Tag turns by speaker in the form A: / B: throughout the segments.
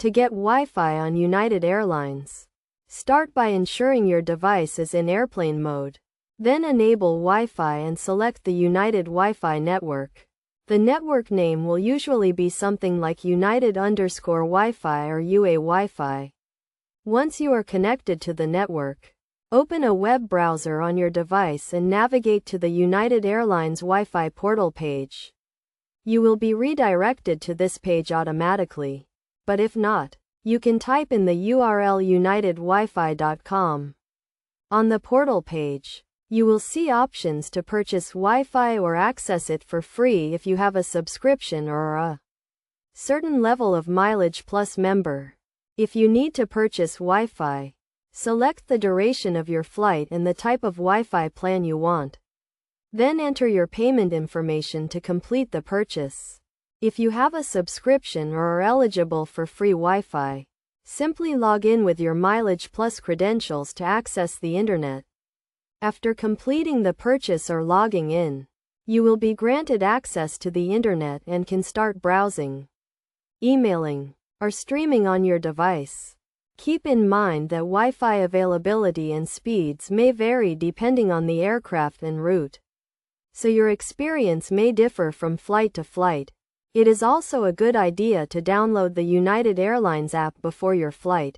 A: To get Wi-Fi on United Airlines, start by ensuring your device is in airplane mode. Then enable Wi-Fi and select the United Wi-Fi network. The network name will usually be something like United_Wi-Fi or UA Wi-Fi. Once you are connected to the network, open a web browser on your device and navigate to the United Airlines Wi-Fi portal page. You will be redirected to this page automatically. But if not, you can type in the URL unitedwifi.com. On the portal page, you will see options to purchase Wi-Fi or access it for free if you have a subscription or a certain level of Mileage Plus member. If you need to purchase Wi-Fi, select the duration of your flight and the type of Wi-Fi plan you want. Then enter your payment information to complete the purchase. If you have a subscription or are eligible for free Wi-Fi, simply log in with your Mileage Plus credentials to access the internet. After completing the purchase or logging in, you will be granted access to the internet and can start browsing, emailing, or streaming on your device. Keep in mind that Wi-Fi availability and speeds may vary depending on the aircraft and route, so your experience may differ from flight to flight. It is also a good idea to download the United Airlines app before your flight,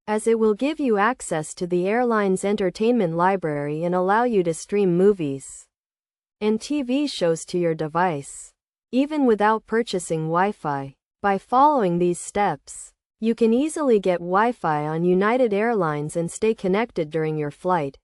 A: as it will give you access to the airline's entertainment library and allow you to stream movies and TV shows to your device, even without purchasing Wi-Fi. By following these steps, you can easily get Wi-Fi on United Airlines and stay connected during your flight.